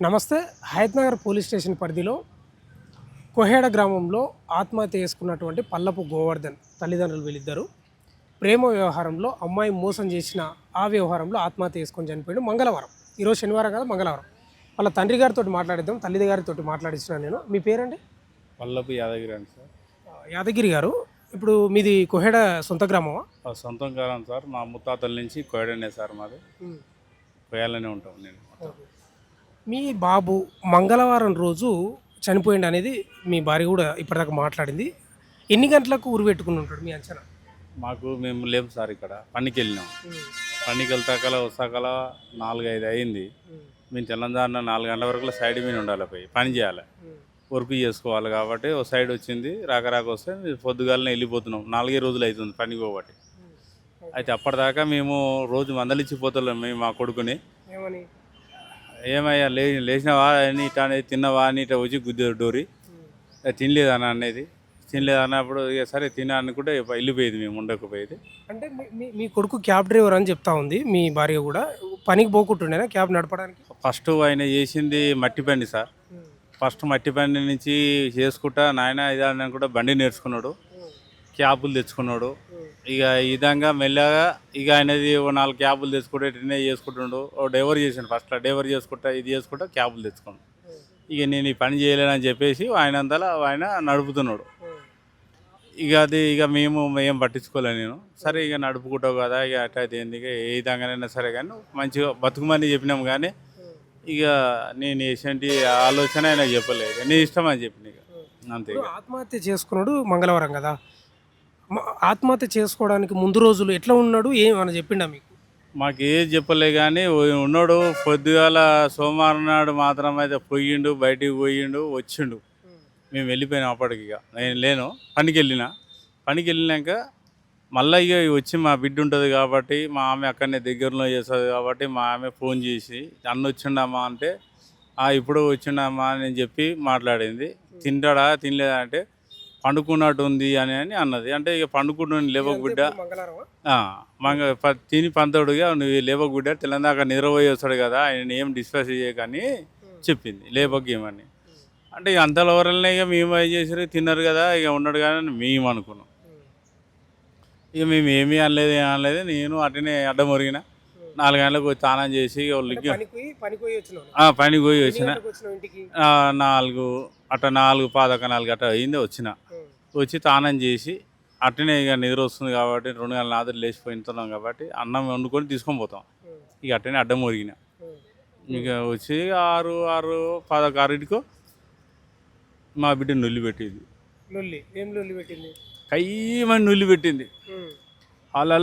నమస్తే. Hayathnagar police station పరిధిలో కొహేడ గ్రామంలో ఆత్మహత్య చేసుకున్నటువంటి పల్లపు గోవర్ధన్ తల్లిదండ్రులు వీళ్ళిద్దరు ప్రేమ వ్యవహారంలో అమ్మాయి మోసం చేసిన ఆ వ్యవహారంలో ఆత్మహత్య చేసుకొని చనిపోయాడు మంగళవారం. ఈరోజు శనివారం కదా, మంగళవారం. వాళ్ళ తండ్రి గారితో మాట్లాడిద్దాం, తల్లి గారితో మాట్లాడిస్తున్నాను నేను. మీ పేరండి? పల్లపు యాదగిరి అండి సార్. యాదగిరి గారు, ఇప్పుడు మీది కొహేడ సొంత గ్రామమా? సొంతం కాలం సార్. మా ముత్తాతల నుంచి కోయడనే సార్ మాది. కోయాలనే ఉంటాం నేను. మీ బాబు మంగళవారం రోజు చనిపోయింది అనేది మీ భార్య కూడా ఇప్పటిదాకా మాట్లాడింది. ఎన్ని గంటలకు ఉరి పెట్టుకుని ఉంటాడు మీ అంచనా? మేము లేము సార్, ఇక్కడ పనికి వెళ్ళినాం. పనికి వెళ్తాకల వస్తాకల 4-5 అయింది. మేము తెలంగాణ 4 గంటల వరకు సైడ్ మీద ఉండాలి, పోయి పని చేయాలి, వర్క్ చేసుకోవాలి. కాబట్టి ఒక సైడ్ వచ్చింది, రాక వస్తే పొద్దుగాలనే వెళ్ళిపోతున్నాం. 4 రోజులు అవుతుంది పనికి పోబట్టి. అయితే అప్పటిదాకా మేము రోజు మందలిచ్చిపోతున్నాం మేము మా కొడుకుని. ఏమయ్యా లేచినవా అని ఇట్లా అనేది, తిన్నవా అని ఇట్లా వచ్చి గుద్దే డోరి. తినలేదన్న అనేది, తినలేదన్నప్పుడు ఇక సరే తినా అనుకుంటే వెళ్ళిపోయేది, మేము ఉండకపోయేది. అంటే మీ కొడుకు క్యాబ్ డ్రైవర్ అని చెప్తా ఉంది మీ భార్య కూడా. పనికి పోకుంటుండేనా క్యాబ్ నడపడానికి? ఫస్ట్ ఆయన చేసింది మట్టి బండి సార్. ఫస్ట్ మట్టి బండి నుంచి చేసుకుంటా నాయన ఇదాన్ని కూడా బండి నేర్చుకున్నాడు, క్యాబులు తెచ్చుకున్నాడు. ఇక ఈ విధంగా మెల్లగా ఇక ఆయనది 4 క్యాబులు తెచ్చుకుంటే ఇట్నే చేసుకుంటుండు. ఓ డ్రైవర్ చేసాను, ఫస్ట్ డ్రైవర్ చేసుకుంటా ఇది చేసుకుంటా క్యాబులు తెచ్చుకున్నాడు. ఇక నేను ఈ పని చేయలేనని చెప్పేసి ఆయన అంతలా ఆయన నడుపుతున్నాడు. ఇక మేము ఏం పట్టించుకోలేను నేను. సరే ఇక నడుపుకుంటావు కదా, ఇక అట్లా ఏంది, ఇక ఏ విధంగానైనా సరే కానీ మంచిగా బతుకుమని చెప్పినాం. కానీ ఇక నేను ఎటువంటి ఆలోచన ఆయన చెప్పలేదు, నీ ఇష్టం అని చెప్పిన. ఇక అంతే. ఆత్మహత్య చేసుకున్నాడు మంగళవారం కదా, ఆత్మహత్య చేసుకోవడానికి ముందు రోజులు ఎట్లా ఉన్నాడు ఏమని చెప్పిండా మీకు? మాకు ఏది చెప్పలే కానీ ఉన్నాడు. పొద్దుగాల సోమవారం నాడు మాత్రం అయితే పోయిండు, బయటికి పోయిండు, వచ్చిండు. మేము వెళ్ళిపోయినాం. అప్పటికి ఇక నేను లేను, పనికి వెళ్ళినాక మళ్ళీ ఇక వచ్చి మా బిడ్డ ఉంటుంది కాబట్టి, మా ఆమె అక్కడనే దగ్గరలో చేస్తుంది కాబట్టి, మా ఆమె ఫోన్ చేసి అన్న వచ్చిండమ్మా అంటే ఇప్పుడు వచ్చిండమ్మా అని చెప్పి మాట్లాడింది. తింటాడా తినలేదా అంటే పండుకున్నట్టు ఉంది అని అన్నది. అంటే ఇక పండుకుంటు లేవకు బిడ్డ, తిని పంతోడుగా నువ్వు లేవకు బిడ్డ, తెలంగాణ నిద్రపోయి వస్తాడు కదా, ఆయన ఏం డిస్కస్ చేయకని చెప్పింది. లేవకు ఏమని అంటే ఇక అంతలో వరల్నే ఇక మేము ఏం చేసారు, తిన్నారు కదా ఇక ఉన్నాడు కదా అని మేము అనుకున్నాం. ఇక మేము ఏమీ అనలేదు. నేను అటనే అడ్డం ఒరిగిన 4 గంటలకు స్నానం చేసి పనికి పోయి వచ్చిన 4 అట్లా 4:15 అట్లా అయింది. వచ్చి స్నానం చేసి అట్టనే ఇక నిద్ర వస్తుంది కాబట్టి 2 గంటల నాదులు లేచిపోతున్నాం కాబట్టి అన్నం వండుకొని తీసుకొని పోతాం. ఇక అట్టనే అడ్డం ఒరిగిన. ఇక వచ్చి 6:16 మా బిడ్డ నొల్లి పెట్టింది. కయ్యమని నొల్లి పెట్టింది. అలా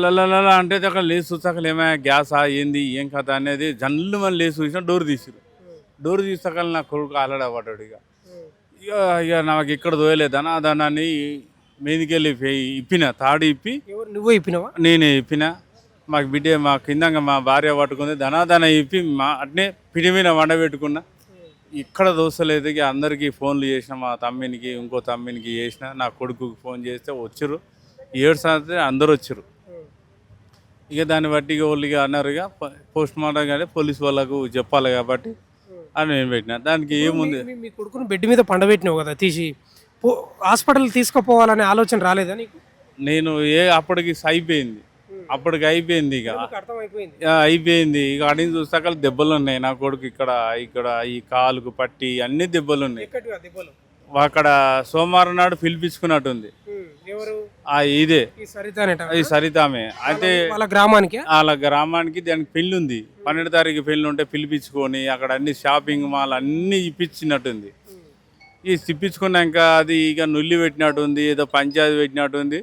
అంటే అక్కడ లేచి చూసాకలు ఏమైనా గ్యాసా ఏంది ఏం కథ అనేది జల్లు మన లేచి చూసినా డోర్ తీసాక నా కొడుకు అలడబడ్డాడు. ఇక నాకు ఇక్కడ దోయలేదు దాన్ని మీదికెళ్ళి ఇప్పిన, తాడు ఇప్పి. నువ్వు ఇప్పినావా? నేనే ఇప్పిన. మాకు బిడ్డ మా కిందంగా మా భార్య పట్టుకుంది, ధనాధన ఇప్పి మా అట్నే పిడి మీద వండబెట్టుకున్నా. ఇక్కడ దోసలేదు. ఇక అందరికీ ఫోన్లు చేసిన, మా తమ్మినికి ఇంకో తమ్మినికి చేసిన, నా కొడుకుకి ఫోన్ చేస్తే వచ్చారు. 7 సార్లు అందరూ వచ్చారు. ఇక దాన్ని బట్టి ఇక వాళ్ళు ఇక అన్నారు, ఇక పోస్ట్ మార్టం కానీ పోలీసు వాళ్ళకు చెప్పాలి కాబట్టి అని నేను పెట్టిన. దానికి ఏముంది, మీ కొడుకుని బెడ్ మీద పండబెట్టినావు కదా, తీసి హాస్పిటల్ తీసుకుపోవాలనే ఆలోచన రాలేదా నీకు? నేను అప్పటికి అయిపోయింది ఇక అయిపోయింది. ఇక అడిగి చూస్తాక దెబ్బలు ఉన్నాయి నా కొడుకు. ఇక్కడ ఈ కాలుకు పట్టి అన్ని దెబ్బలు ఉన్నాయి. అక్కడ సోమవారం నాడు పిలిపించుకున్నట్టుంది. ఇదే ఈ సరితామే. అయితే వాళ్ళ గ్రామానికి దానికి పెళ్లి ఉంది. 12వ తారీఖు పెళ్లి ఉంటే పిలిపించుకొని అక్కడ అన్ని షాపింగ్ మాల్ అన్ని ఇప్పించినట్టుంది. ఈ తిప్పించుకున్నాక అది ఇక నుల్లి పెట్టినట్టుంది, ఏదో పంచాయతీ పెట్టినట్టుంది.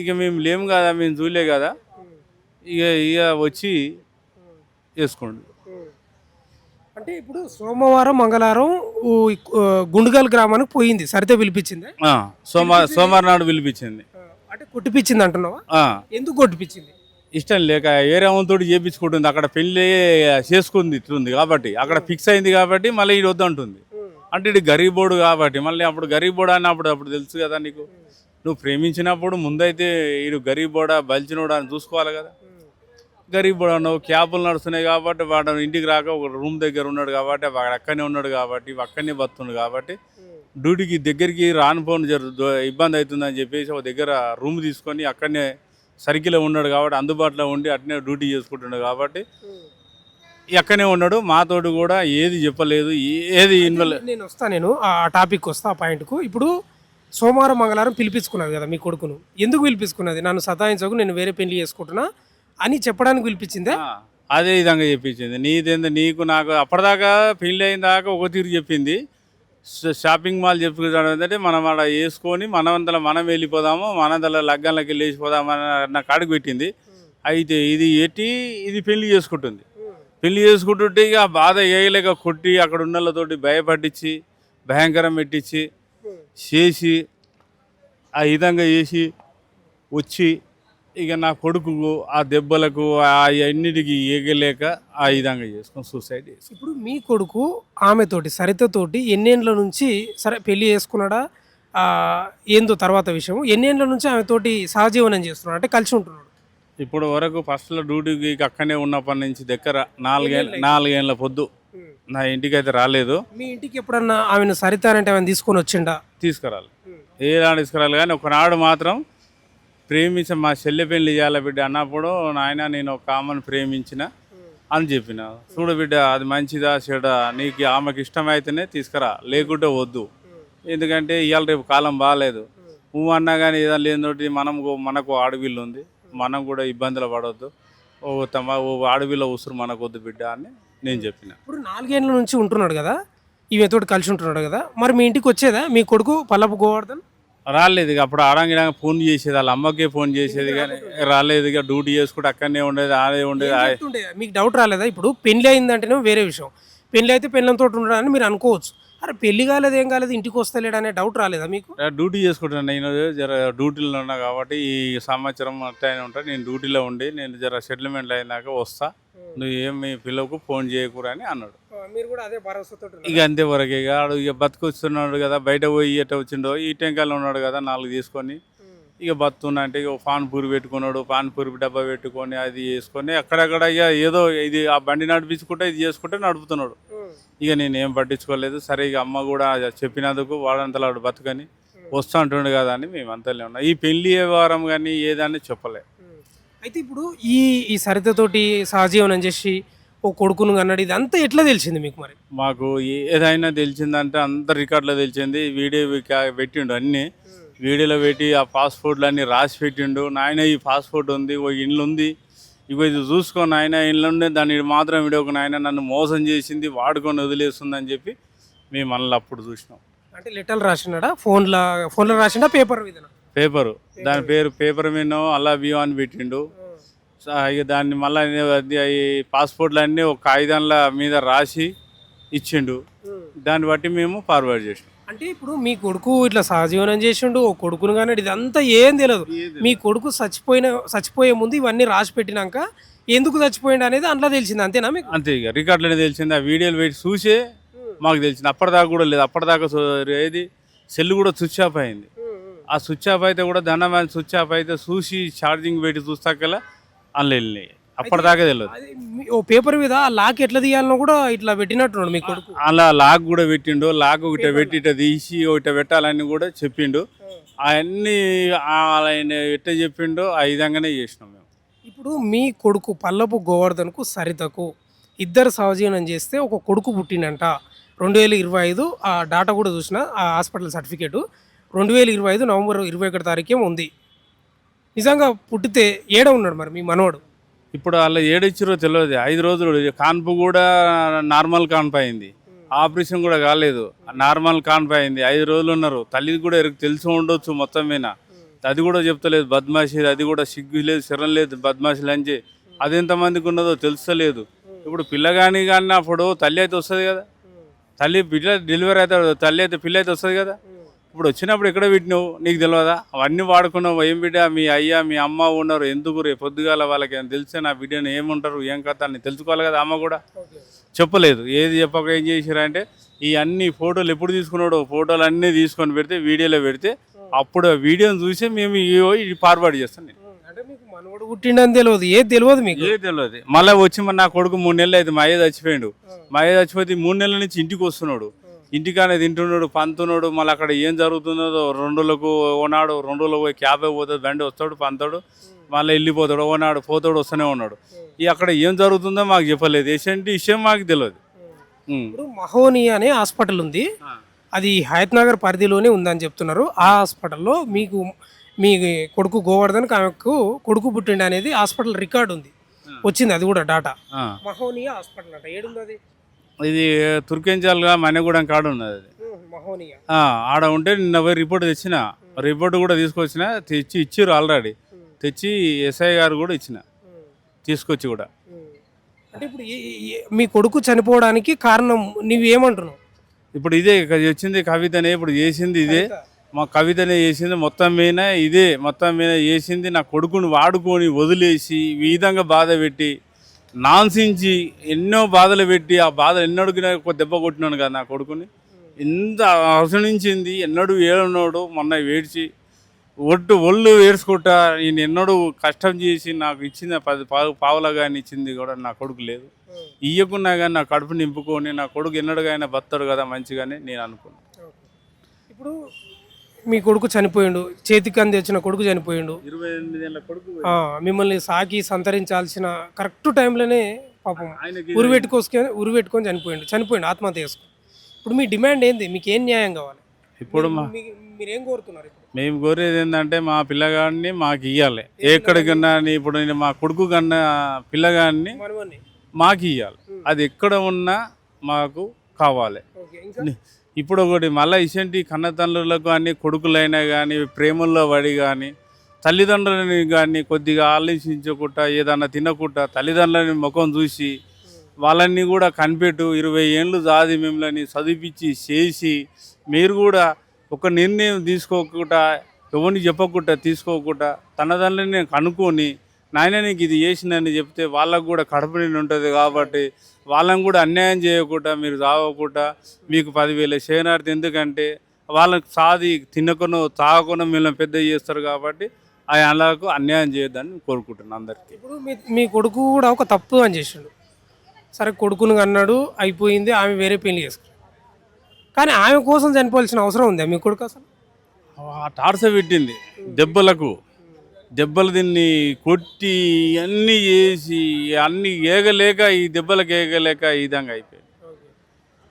ఇక మేము లేము కదా, మేము చూడలే కదా, ఇక వచ్చి వేసుకోండి. అంటే ఇప్పుడు సోమవారం మంగళవారం గుండుగల్ గ్రామానికి పోయింది, సరితే పిలిపించింది. సోమవారం నాడు పిలిపించింది. అంటే కొట్టిపించింది అంటున్నావా? ఎందుకు కొట్టిపించింది? ఇష్టం లేక వేరే వంతుడు చేయించుకుంటుంది. అక్కడ పెళ్ళి చేసుకుంది ఇట్లుంది కాబట్టి, అక్కడ ఫిక్స్ అయింది కాబట్టి మళ్ళీ ఇది వద్దంటుంది. అంటే ఇది గరీబోడు కాబట్టి మళ్ళీ అప్పుడు గరీబోడా అప్పుడు తెలుసు కదా నీకు. నువ్వు ప్రేమించినప్పుడు ముందైతే ఇది గరీబోడా బలిచినోడా అని చూసుకోవాలి కదా. గరీబ్ అన్నావు, క్యాబులు నడుస్తున్నాయి కాబట్టి వాడు ఇంటికి రాక ఒక రూమ్ దగ్గర ఉన్నాడు కాబట్టి వాడు అక్కడనే ఉన్నాడు కాబట్టి అక్కడనే బతున్నాడు కాబట్టి డ్యూటీకి దగ్గరికి రానిపోను ఇబ్బంది అవుతుందని చెప్పేసి ఒక దగ్గర రూమ్ తీసుకొని అక్కడనే సర్కిల్లో ఉన్నాడు కాబట్టి అందుబాటులో ఉండి అట్నే డ్యూటీ చేసుకుంటున్నాడు కాబట్టి ఎక్కడనే ఉన్నాడు. మాతోడు కూడా ఏది చెప్పలేదు, ఏది ఇన్వాల్వ్. నేను ఆ టాపిక్ వస్తా ఆ పాయింట్కు. ఇప్పుడు సోమవారం మంగళవారం పిలిపించుకున్నది కదా మీ కొడుకును, ఎందుకు పిలిపించుకున్నది? నన్ను సతాయించకు, నేను వేరే పెళ్లి చేసుకుంటున్నా అని చెప్పడానికి పిలిపించిందే. అదే విధంగా చెప్పించింది. నీదేందో నీకు నాకు అప్పటిదాకా పెళ్ళి అయిన దాకా ఒక తీరు చెప్పింది. షాపింగ్ మాల్ చెప్పుకుంటాడు ఏంటంటే మనం అక్కడ వేసుకొని మనమంతలో మనం వెళ్ళిపోదాము, మనంతలో లగ్గాలకి వెళ్ళి వేసిపోదాము అన్న కాడికి పెట్టింది. అయితే ఇది పెళ్లి చేసుకుంటుంది. పెళ్లి చేసుకుంటుంటే ఇక ఆ బాధ వేయలేక కొట్టి అక్కడ ఉన్న వాళ్ళతోటి భయపట్టించి భయంకరం పెట్టించి చేసి ఆ విధంగా చేసి వచ్చి ఇక నా కొడుకు ఆ దెబ్బలకు అన్నిటికీ ఏగలేక ఆ విధంగా చేసుకొని సూసైడ్ చేసి. ఇప్పుడు మీ కొడుకు ఆమెతోటి సరితతోటి ఎన్నేళ్ళ నుంచి సరే పెళ్లి చేసుకున్నాడా ఏందో తర్వాత విషయం, ఎన్నేళ్ళ నుంచి ఆమెతోటి సహజీవనం చేస్తున్నాడు అంటే కలిసి ఉంటున్నాడు? ఇప్పుడు వరకు ఫస్ట్లో డ్యూటీకి అక్కడనే ఉన్నప్పటి నుంచి దగ్గర నాలుగేళ్ళ పొద్దు నా ఇంటికి అయితే రాలేదు. మీ ఇంటికి ఎప్పుడన్నా ఆమెను సరిత అంటే ఆమెను తీసుకొని వచ్చిండా? తీసుకురాలి, ఏనాడు తీసుకురాలి. కానీ ఒకనాడు మాత్రం ప్రేమించిన మా చెల్లె పెళ్లి చేయాలి బిడ్డ అన్నప్పుడు నాయన నేను ఒక ఆమెను ప్రేమించిన అని చెప్పిన. చూడు బిడ్డ అది మంచిదా చెడా, నీకు ఆమెకి ఇష్టమైతేనే తీసుకురా, లేకుంటే వద్దు. ఎందుకంటే ఇవాళ రేపు కాలం బాగాలేదు. నువ్వు అన్నా కానీ ఏదో లేనితోటి మనకు ఆడవిల్లు ఉంది, మనం కూడా ఇబ్బందులు పడవద్దు. ఓ ఆడవిల్ల ఉసురు మనకు వద్దు బిడ్డ అని నేను చెప్పిన. ఇప్పుడు 4 ఏళ్ళ నుంచి ఉంటున్నాడు కదా, ఈమెతోటి కలిసి ఉంటున్నాడు కదా, మరి మీ ఇంటికి వచ్చేదా మీ కొడుకు పల్లపు గోవర్ధన్? రాలేదు. ఇక అప్పుడు ఆడంగా ఫోన్ చేసేది, వాళ్ళ అమ్మకే ఫోన్ చేసేది కానీ రాలేదు. ఇక డ్యూటీ చేసుకుంటే అక్కడనే ఉండేది, ఆడే ఉండేది. మీకు డౌట్ రాలేదా? ఇప్పుడు పెళ్లి అయిందంటేనే వేరే విషయం, పెళ్లి అయితే పెళ్ళంతో ఉండడానికి మీరు అనుకోవచ్చు, అరే పెళ్లి కాలేదు ఏం కాలేదు ఇంటికి వస్తలేడు అనే డౌట్ రాలేదా మీకు? డ్యూటీ చేసుకుంటాను నేను, జర డ్యూటీలో ఉన్నా కాబట్టి ఈ సంవత్సరం అట్లా ఉంటాను. నేను డ్యూటీలో ఉండి నేను జర సెటిల్మెంట్ అయినాక వస్తా, నువ్వు ఏం మీ పిల్లలకు ఫోన్ చేయకూడదు అని అన్నాడు. మీరు కూడా అదే భరోసాతో ఇక అంతేవరకు ఇక ఆడు ఇక బతుకొస్తున్నాడు కదా, బయట పోయి ఎట్ట వచ్చిండో ఈ టెంకాయలో ఉన్నాడు కదా 4 తీసుకొని ఇక బతున్నా అంటే ఇక పాన్పూరి పెట్టుకున్నాడు, పాన్పూరి డబ్బా పెట్టుకొని అది వేసుకొని అక్కడక్కడ ఇక ఏదో ఇది ఆ బండి నడిపించుకుంటే ఇది చేసుకుంటే నడుపుతున్నాడు. ఇక నేను ఏం పట్టించుకోలేదు. సరే ఇక అమ్మ కూడా చెప్పినందుకు వాడంతలా వాడు బతుకని వస్తూ అంటుండే కదా అని మేము అంతలే ఉన్నాం. ఈ పెళ్లి వ్యవహారం కానీ ఏదని చెప్పలే. అయితే ఇప్పుడు ఈ సరితతోటి సహజీవనం చేసి ఓ కొడుకును అన్నాడు, ఇది అంతా ఎట్లా తెలిసింది మీకు? మరి మాకు ఏదైనా తెలిసిందంటే అంత రికార్డులో తెలిసింది. వీడియో పెట్టిండు, అన్నీ వీడియోలో పెట్టి ఆ పాస్పోర్ట్లు అన్నీ రాసి పెట్టిండు. నాయన ఈ పాస్పోర్ట్ ఉంది, ఓ ఇండ్లు ఉంది, ఇగో ఇది చూసుకో నాయన ఇండ్లు ఉండే దాన్ని మాత్రం వీడియోకి నాయన నన్ను మోసం చేసింది వాడుకొని వదిలేస్తుంది అని చెప్పి మేము మళ్ళీ అప్పుడు చూసినాం. అంటే లెటర్లు రాసినాడా? ఫోన్లో రాసిండా పేపర్ మీద? పేపరు, దాని పేరు పేపర్ మీద అల్లా బియో అని పెట్టిండు. ఇక దాన్ని మళ్ళీ ఈ పాస్పోర్ట్లు అన్నీ ఒక కాగితంల మీద రాసి ఇచ్చిండు. దాన్ని బట్టి మేము ఫార్వర్డ్ చేసినాం. అంటే ఇప్పుడు మీ కొడుకు ఇట్లా సహజీవనం చేసిండు, ఓ కొడుకును కానీ ఇదంతా ఏం తెలియదు. మీ కొడుకు చచ్చిపోయే ముందు ఇవన్నీ రాసి పెట్టినాక ఎందుకు చచ్చిపోయిండు అనేది అందులో తెలిసింది, అంతేనా మీకు? అంతే, ఇక రికార్డులోనే తెలిసింది. ఆ వీడియోలు పెట్టి చూసే మాకు తెలిసింది. అప్పటిదాకా కూడా లేదు. అప్పటిదాకా ఏది సెల్ కూడా స్విచ్ ఆఫ్ అయింది. ఆ స్విచ్ ఆఫ్ అయితే కూడా ధనమైన స్విచ్ ఆఫ్ అయితే చూసి ఛార్జింగ్ పెట్టి చూస్తాకల్లా అందులో వెళ్ళినాయి. అప్పటిదాకా తెలియదు. ఓ పేపర్ మీద ఆ లాక్ ఎట్లా తీయాలనో కూడా ఇట్లా పెట్టినట్టున్నాడు మీ కొడుకు. అలా లాక్ కూడా పెట్టిండు. లాక్ ఒకటి పెట్టి ఇట్లా తీసి ఒకటి పెట్టాలని కూడా చెప్పిండు. అవన్నీ ఆయన ఎట్లా చెప్పిండో ఆ విధంగానే చేసినాం మేము. ఇప్పుడు మీ కొడుకు పల్లపు గోవర్ధన్కు సరితకు ఇద్దరు సహజీవనం చేస్తే ఒక కొడుకు పుట్టిండంట 2025. ఆ డాటా కూడా చూసిన, ఆ హాస్పిటల్ సర్టిఫికేటు 2025 నవంబర్ 21 తారీఖే ఉంది. నిజంగా పుట్టితే ఏడ ఉన్నాడు మరి మీ మనోడు? ఇప్పుడు అలా ఏడిచ్చిరో తెలియదు. 5 రోజులు కాన్పు కూడా నార్మల్ కాన్పు అయింది, ఆపరేషన్ కూడా కాలేదు, నార్మల్ కాన్పు అయింది. 5 రోజులు ఉన్నారు. తల్లికి కూడా తెలిసి ఉండొచ్చు మొత్తం మీద, అది కూడా చెప్తలేదు. బద్మాషి, అది కూడా సిగ్గు లేదు, శరం లేదు, బద్మాషి లంచి అది ఎంతమందికి ఉన్నదో తెలుస్తలేదు. ఇప్పుడు పిల్లగాని కానీ అప్పుడు తల్లి అయితే వస్తుంది కదా, తల్లి పిల్ల డెలివరీ అయితే తల్లి అయితే పిల్ల అయితే వస్తుంది కదా. ఇప్పుడు వచ్చినప్పుడు ఎక్కడ పెట్టినావు నీకు తెలియదా? అవన్నీ వాడుకున్నావు. ఏం బిడ్డ మీ అయ్యా మీ అమ్మ ఉన్నారు, ఎందుకు రేపు పొద్దుగాల వాళ్ళకి ఏం తెలిసే నా బిడ్డను ఏముంటారు ఏం కథ అని తెలుసుకోవాలి కదా. అమ్మ కూడా చెప్పలేదు. ఏది చెప్పక ఏం చేసిరంటే ఈ అన్ని ఫోటోలు ఎప్పుడు తీసుకున్నాడో ఫోటోలు అన్నీ తీసుకొని పెడితే వీడియోలో పెడితే అప్పుడు ఆ వీడియోని చూసి మేము ఇది ఫార్వర్డ్ చేస్తాను నేను. అంటే మీకు మనవడు పుట్టిండని తెలియదు, ఏది తెలియదు మీకు. ఏ తెలియదు. మళ్ళీ వచ్చి మరి నా కొడుకు 3 నెలలు అయితే మా అయ్య చచ్చిపోయాడు. మా అయ్య చచ్చిపోతే 3 నెలల నుంచి ఇంటికి వస్తున్నాడు, ఇంటికానే తింటున్నాడు, పంతున్నాడు. మళ్ళీ అక్కడ ఏం జరుగుతున్నదో 2 రోజులకు ఓనాడు, 2 రోజులకు పోయి క్యాబ్ పోతుంది, బండి వస్తాడు, పంతాడు, మళ్ళీ వెళ్ళిపోతాడు, ఓనాడు పోతాడు, వస్తూనే ఉన్నాడు. ఇక అక్కడ ఏం జరుగుతుందో మాకు చెప్పలేదు, ఎటువంటి విషయం మాకు తెలియదు. ఇప్పుడు మహోని అనే హాస్పిటల్ ఉంది, అది హయత్ నగర్ పరిధిలోనే ఉందని చెప్తున్నారు. ఆ హాస్పిటల్లో మీకు మీ కొడుకు గోవర్ధన్ ఆమెకు కొడుకు పుట్టిండి అనేది హాస్పిటల్ రికార్డు ఉంది, వచ్చింది అది కూడా డాటా. మహోనియా హాస్పిటల్ అంట, ఏడుంది అది? ఇది తుర్కెంచాలుగా మనగూడెం కాడ ఉన్నది అది. మహోనియా ఆడ ఉంటే నిన్న పోయి రిపోర్ట్ తెచ్చిన, రిపోర్ట్ కూడా తీసుకొచ్చిన, తెచ్చి ఇచ్చిర్రు ఆల్రెడీ, తెచ్చి ఎస్ఐ గారు కూడా ఇచ్చిన, తీసుకొచ్చి కూడా. అంటే ఇప్పుడు మీ కొడుకు చనిపోవడానికి కారణం నువ్వేమంటున్నావు? ఇప్పుడు ఇదే వచ్చింది కవితనే, ఇప్పుడు చేసింది ఇదే, మా కవితనే చేసింది, మొత్తం మీద ఇదే, మొత్తం మీద చేసింది. నా కొడుకుని వాడుకొని వదిలేసి ఈ విధంగా బాధ పెట్టి నాన్సించి ఎన్నో బాధలు పెట్టి, ఆ బాధ ఎన్నడుకి ఒక దెబ్బ కొట్టినాను కదా నా కొడుకుని, ఎంత అవసరించింది, ఎన్నడూ ఏడున్నాడు, మొన్న ఏడ్చి ఒళ్ళు ఏడ్చుకుంటా. నేను ఎన్నడూ కష్టం చేసి నాకు ఇచ్చిన 10 పావులా కానీ ఇచ్చింది కూడా నా కొడుకు లేదు. ఇయ్యకున్నా కానీ నా కడుపు నింపుకొని నా కొడుకు ఎన్నడుగా బతాడు కదా మంచిగానే నేను అనుకున్నాను. ఇప్పుడు మీ కొడుకు చనిపోయిండు, చేతికి అంది వచ్చిన కొడుకు చనిపోయిండు, 28 ఏళ్ళ కొడుకు. మిమ్మల్ని సాకి సంతరించాల్సిన కరెక్ట్ టైంలోనే పాపం ఉరిపెట్టుకొని చనిపోయిండు ఆత్మహత్య చేసుకుని. ఇప్పుడు మీ డిమాండ్ ఏంది, మీకు ఏం న్యాయం కావాలి? ఇప్పుడు మీరేం కోరుతున్నారు? మేము కోరేది ఏంటంటే మా పిల్లగాడిని మాకు ఇవ్వాలి, ఎక్కడికన్నా. ఇప్పుడు నేను మా కొడుకు కన్నా పిల్లగాడిని మాకు ఇవ్వాలి, అది ఎక్కడ ఉన్నా మాకు కావాలి. ఇప్పుడు ఒకటి మళ్ళీ ఇటువంటి కన్నతండ్రులకు కానీ కొడుకులైనా కానీ ప్రేమల్లో పడి కానీ తల్లిదండ్రులని కానీ కొద్దిగా ఆలోచించకుండా ఏదన్నా తినకుండా తల్లిదండ్రులని ముఖం చూసి వాళ్ళని కూడా కనిపెట్టు 20 ఏళ్ళు జాది మిమ్మల్ని చదివించి చేసి మీరు కూడా ఒక నిర్ణయం తీసుకోకుండా ఎవరిని చెప్పకుండా తీసుకోకుండా తనదండ్రులని నేను కనుక్కొని నాయన నీకు ఇది చేసిందని చెప్తే వాళ్ళకు కూడా కడుపు నిండి ఉంటుంది. కాబట్టి వాళ్ళని కూడా అన్యాయం చేయకుండా మీరు తాగకుండా మీకు 10,000 శేనార్థి, ఎందుకంటే వాళ్ళకి సాది తినకుండా తాగకుండా మిమ్మల్ని పెద్ద చేస్తారు. కాబట్టి ఆ వాళ్ళకు అన్యాయం చేయొద్దని కోరుకుంటున్నాను అందరికీ. ఇప్పుడు మీ కొడుకు కూడా ఒక తప్పు అని చేసిండు, సరే కొడుకును అన్నాడు, అయిపోయింది, ఆమె వేరే పెళ్లి చేసుకున్నాడు. కానీ ఆమె కోసం చనిపోవాల్సిన అవసరం ఉందా మీ కొడుకు? అసలు టార్చ పెట్టింది, దెబ్బలు దీన్ని కొట్టి అన్నీ చేసి అన్నీ ఏగలేక ఈ దెబ్బలకు ఏగలేక ఈ విధంగా అయిపోయింది.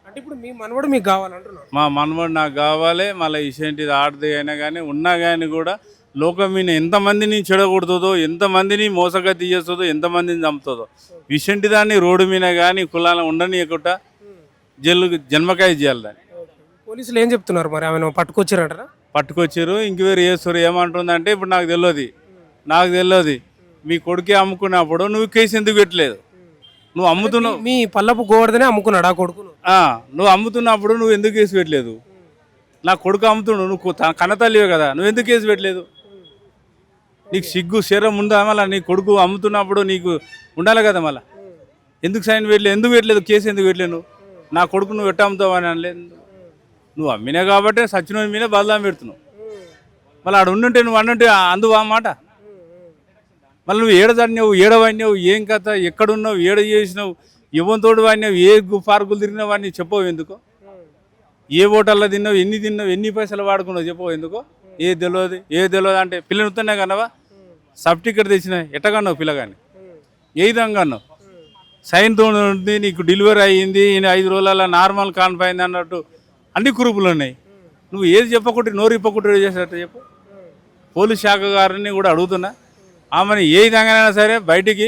అంటే ఇప్పుడు మీ మనవడు మీకు కావాలంటున్నాను? మా మనవడు నాకు కావాలి. మళ్ళీ ఇసేంటిది ఆడది అయినా కానీ ఉన్నా కానీ కూడా లోకం మీద ఎంతమందిని చెడగొడుతుందో, ఎంతమందిని మోసగతి చేస్తుందో, ఎంతమందిని చంపుతుందో, ఇసేంటి దాన్ని రోడ్డు మీద కానీ కులాలను ఉండనీయకుండా జన్మకాయ చేయాలి దాన్ని. పోలీసులు ఏం చెప్తున్నారు మరి? ఆమె పట్టుకొచ్చారంటారా? పట్టుకొచ్చారు, ఇంక్వైరీ చేస్తారు. ఏమంటుందంటే ఇప్పుడు నాకు తెలియదు మీ కొడుకే అమ్ముకున్నప్పుడు నువ్వు కేసు ఎందుకు పెట్టలేదు? నువ్వు అమ్ముతున్నావు, మీ పల్లపు గోవర్ధనే అమ్ముకున్నాడు ఆ కొడుకును. నువ్వు అమ్ముతున్నప్పుడు నువ్వు ఎందుకు కేసు పెట్టలేదు? నా కొడుకు అమ్ముతున్నావు, నువ్వు కన్నతల్లివే కదా, నువ్వు ఎందుకు కేసు పెట్టలేదు? నీకు సిగ్గు శరం ఉందా? మళ్ళీ నీ కొడుకు అమ్ముతున్నప్పుడు నీకు ఉండాలి కదా, మళ్ళీ ఎందుకు సైన్ పెట్టలేదు? ఎందుకు పెట్టలేదు కేసు? ఎందుకు పెట్టలేదు? నువ్వు నా కొడుకు నువ్వు ఎట్ట అమ్ముతావు అని అనలేదు. నువ్వు అమ్మినా కాబట్టి సచ్చినోని మీద బదలాం పెడుతున్నావు. మళ్ళీ ఆడ ఉండుంటే నువ్వు అన్నంటే అందువా మాట. మళ్ళీ నువ్వు ఏడదడినావు, ఏడవడినావు, ఏం కథ, ఎక్కడున్నావు, ఏడ చేసినావు, ఎవరితోడు వాడినావు, ఏ పార్కులు తిరిగినావు అని చెప్పవు ఎందుకో? ఏ హోటల్లో తిన్నావు, ఎన్ని పైసలు వాడుకున్నావు చెప్పవు ఎందుకో? ఏ తెలియదు అంటే పిల్లని ఉత్తనే కన్నావా? సర్టిఫికెట్ తెచ్చినా ఎట్టగన్నావు పిల్లగాని? ఏ విధంగా అన్నావు? సైన్తో ఉంది, నీకు డెలివరీ అయ్యింది, 5 రోజులలో నార్మల్ కాన్ఫైంది అన్నట్టు అన్ని కురుపులు ఉన్నాయి. నువ్వు ఏది చెప్పకుండా నోరు ఇప్పకుండా చేసేటట్టు చెప్పు. పోలీస్ శాఖ గారిని కూడా అడుగుతున్నా, ఆమెను ఏ విధంగానైనా సరే బయటికి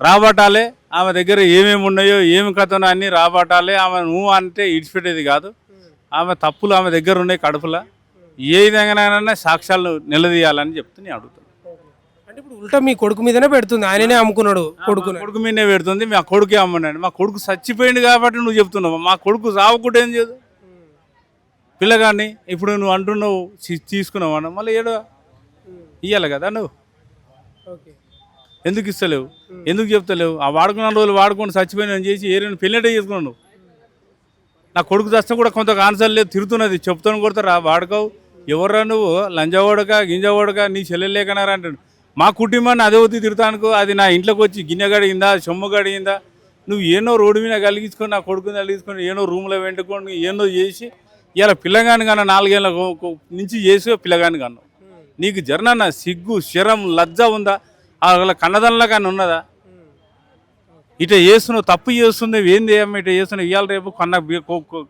రాబట్టాలి. ఆమె దగ్గర ఏమేమి ఉన్నాయో ఏమి కథనో అన్నీ రాబట్టాలి. ఆమె నువ్వు అంటే ఇడిచిపెట్టేది కాదు. ఆమె తప్పులు ఆమె దగ్గర ఉన్నాయి కడుపులో. ఏ విధంగానైనా సాక్ష్యాలు నిలదీయాలని చెప్తే నేను అడుగుతాను. అంటే ఇప్పుడు ఉల్టా మీ కొడుకు మీదనే పెడుతుంది, ఆయననే అమ్ముకున్నాడు కొడుకు మీదనే పెడుతుంది. మా కొడుకే అమ్మన్నాడు. మా కొడుకు చచ్చిపోయింది కాబట్టి నువ్వు చెప్తున్నావు. మా కొడుకు సావకుండా ఏం చేయదు పిల్లగాడిని. ఇప్పుడు నువ్వు అంటున్నావు తీసుకున్నావు అన్న, మళ్ళీ ఏడో ఇవ్వాలి కదా నువ్వు. ఎందుకు ఇస్తలేవు? ఎందుకు చెప్తలేవు? ఆ వాడుకున్న రోజులు వాడుకొని చచ్చిపోయిన చేసి ఏరైనా పెళ్ళిటే చేసుకున్నావు నువ్వు. నా కొడుకు చస్తే కూడా కొంత ఆన్సర్ లేదు, తిరుగుతున్నది, చెప్తాను కొడతారా వాడుకోవు. ఎవర్రా నువ్వు? లంజవాడక గింజవాడక నీ చెల్లెలు లేకనారా అంటాడు. మా కుటుంబాన్ని అదే ఒత్తి తిడతానుకో, అది నా ఇంట్లోకి వచ్చి గిన్నె గడిగిందా, సొమ్ము గడిగిందా, నువ్వు ఏనో రోడ్డు మీద కలిగించుకొని నా కొడుకుని కలిగించుకొని ఏనో రూమ్లో వెంటుకొని ఏనో చేసి ఇలా పిల్లగాని కన్నా 4 ఏళ్ళ నుంచి చేసి పిల్లగాని కన్నా నీకు జరనన్న సిగ్గు శరం లజ్జ ఉందా? వాళ్ళ కన్నదనలా కానీ ఉన్నదా? ఇట చేస్తున్నావు, తప్పు చేస్తుంది, ఏంది అమ్మ ఇట చేస్తున్నావు. ఇవాళ రేపు కన్న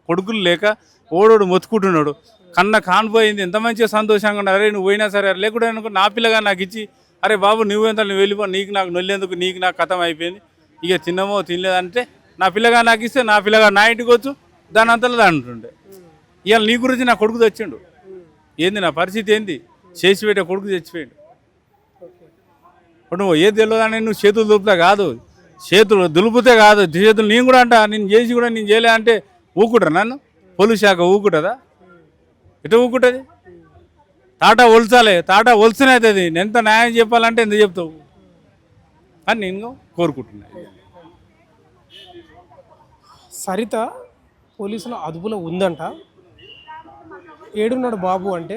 కొడుకులు లేక ఓడోడు మొత్తుకుంటున్నాడు. కన్న కానిపోయింది, ఎంత మంచిగా సంతోషంగా ఉన్నారు. అరే నువ్వు పోయినా సరే లేకుండా అనుకో నా పిల్లగా నాకు ఇచ్చి, అరే బాబు నువ్వెంత నువ్వు వెళ్ళిపో, నీకు నాకు నొల్లేందుకు, నీకు నాకు కథం అయిపోయింది, ఇక తిన్నమో తినలేదంటే నా పిల్లగా నాకు ఇస్తే నా పిల్లగా నా ఇంటికి వచ్చు దాని అంతలో దాని ఉంటుండే. ఇవాళ నీ గురించి నా కొడుకు తెచ్చిండు, ఏంది నా పరిస్థితి ఏంది? చేసి పెట్టే కొడుకు తెచ్చిపోయాడు. ఇప్పుడు నువ్వు ఏది తెలియదని నువ్వు చేతులు దులుపుతా కాదు, చేతులు దులుపుతే కాదు, చేతులు నేను కూడా అంట నేను చేసి కూడా నేను చేయలే అంటే ఊకుంటారు నన్ను? పోలీస్ శాఖ ఊకుంటుందా? ఎటు ఊకుంటుంది? తాటా ఒలిచాలి, తాటా ఒలిసినే అవుతుంది. ఎంత న్యాయం చెప్పాలంటే ఎంత చెప్తావు అని నేను కోరుకుంటున్నా. సరిత పోలీసుల అదుపులో ఉందంట. ఏడున్నాడు బాబు అంటే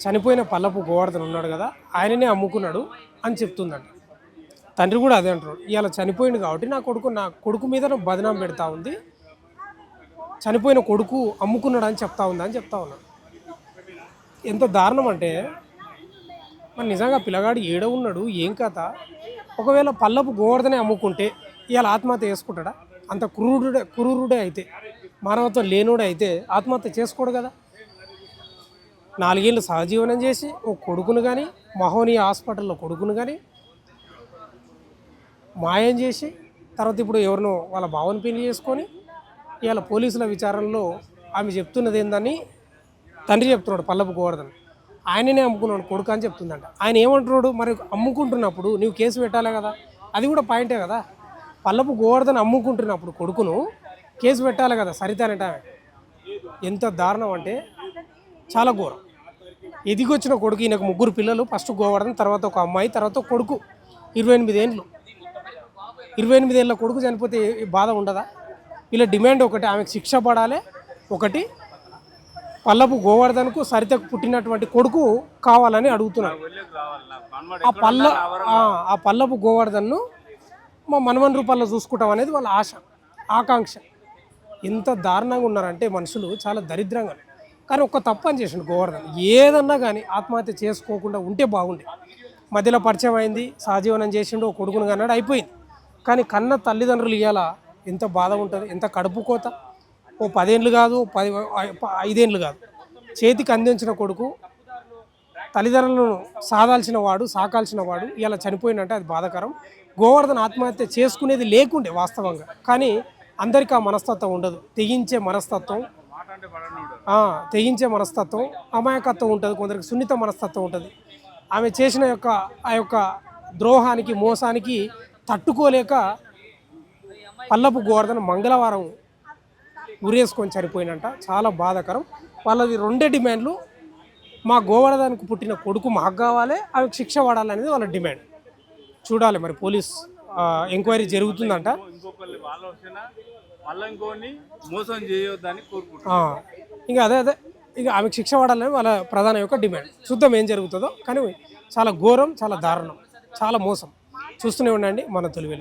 చనిపోయిన పల్లపు గోవర్ధన్ ఉన్నాడు కదా, ఆయననే అమ్ముకున్నాడు అని చెప్తుందంట. తండ్రి కూడా అదే అంటున్నాడు. ఇవాళ చనిపోయింది కాబట్టి నా కొడుకు మీద బదనాం పెడతా ఉంది, చనిపోయిన కొడుకు అమ్ముకున్నాడు అని చెప్తా ఉందా అని చెప్తా ఉన్నాడు. ఎంత దారుణం అంటే, మరి నిజంగా పిల్లగాడు ఏడ ఉన్నాడు, ఏం కథ? ఒకవేళ పల్లపు గోవర్ధనే అమ్ముకుంటే ఇవాళ ఆత్మహత్య చేసుకుంటాడా? అంత క్రూరుడే అయితే, మానవత్వం లేనుడే అయితే ఆత్మహత్య చేసుకోడు కదా. 4 ఏళ్ళు సహజీవనం చేసి ఓ కొడుకును కానీ, మహోనియా హాస్పిటల్లో కొడుకును కానీ మాయం చేసి, తర్వాత ఇప్పుడు ఎవరినో వాళ్ళ బావని పెళ్లి చేసుకొని ఇవాళ పోలీసుల విచారణలో ఆమె చెప్తున్నది ఏందని తండ్రి చెప్తున్నాడు. పల్లపు గోవర్ధన్ ఆయననే అమ్ముకున్నాడు కొడుకు అని చెప్తుందంట. ఆయన ఏమంటున్నాడు, మరి అమ్ముకుంటున్నప్పుడు నీవు కేసు పెట్టాలి కదా, అది కూడా పాయింటే కదా. పల్లపు గోవర్ధన్ అమ్ముకుంటున్నప్పుడు కొడుకును కేసు పెట్టాలి కదా సరిత అనేట. ఎంత దారుణం అంటే చాలా ఘోరం. ఎదిగొచ్చిన కొడుకు, ఈయనకు 3 పిల్లలు, ఫస్ట్ గోవర్ధన్, తర్వాత ఒక అమ్మాయి, తర్వాత కొడుకు 28 ఏళ్ళు. 28 ఏళ్ళ కొడుకు చనిపోతే బాధ ఉండదా? వీళ్ళ డిమాండ్ ఒకటి, ఆమెకు శిక్ష పడాలి. ఒకటి, పల్లపు గోవర్ధన్కు సరితకు పుట్టినటువంటి కొడుకు కావాలని అడుగుతున్నారు. ఆ పల్లపు గోవర్ధన్ను మా మనవన్ రూపాల్లో చూసుకుంటాం అనేది వాళ్ళ ఆశ, ఆకాంక్ష. ఎంత దారుణంగా ఉన్నారంటే మనుషులు, చాలా దరిద్రంగా. కానీ ఒక్క తప్పు అని చేసిండు గోవర్ధన్. ఏదన్నా కానీ ఆత్మహత్య చేసుకోకుండా ఉంటే బాగుండే. మధ్యలో పరిచయం అయింది, సహజీవనం చేసిండు, కొడుకును కన్నాడు, అయిపోయింది. కానీ కన్న తల్లిదండ్రులు ఇవాళ ఎంత బాధ ఉంటుంది, ఎంత కడుపు కోత. ఓ 10 ఏళ్ళు కాదు, 5 ఏళ్ళు కాదు, చేతికి అందించిన కొడుకు, తల్లిదండ్రులను సాదాల్సిన వాడు, సాకాల్సిన వాడు ఇలా చనిపోయినంటే అది బాధాకరం. గోవర్ధన్ ఆత్మహత్య చేసుకునేది లేకుండే వాస్తవంగా, కానీ అందరికీ ఆ మనస్తత్వం ఉండదు. తెగించే మనస్తత్వం, అమాయకత్వం ఉంటుంది, కొందరికి సున్నిత మనస్తత్వం ఉంటుంది. ఆమె చేసిన ఆ యొక్క ద్రోహానికి, మోసానికి తట్టుకోలేక పల్లపు గోవర్ధన్ మంగళవారం ఉరేసుకొని చనిపోయినంట. చాలా బాధాకరం. వాళ్ళది 2 డిమాండ్లు. మా గోవర్ధన్కు పుట్టిన కొడుకు మాకు కావాలి, ఆమెకు శిక్ష పడాలనేది వాళ్ళ డిమాండ్. చూడాలి మరి, పోలీస్ ఎంక్వైరీ జరుగుతుందంట. ఇంకా అదే ఇక ఆమెకు శిక్ష పడాలని వాళ్ళ ప్రధాన యొక్క డిమాండ్. చూద్దాం ఏం జరుగుతుందో. కానీ చాలా ఘోరం, చాలా దారుణం, చాలా మోసం. చూస్తూనే ఉండండి మన తొలి వెలుగు.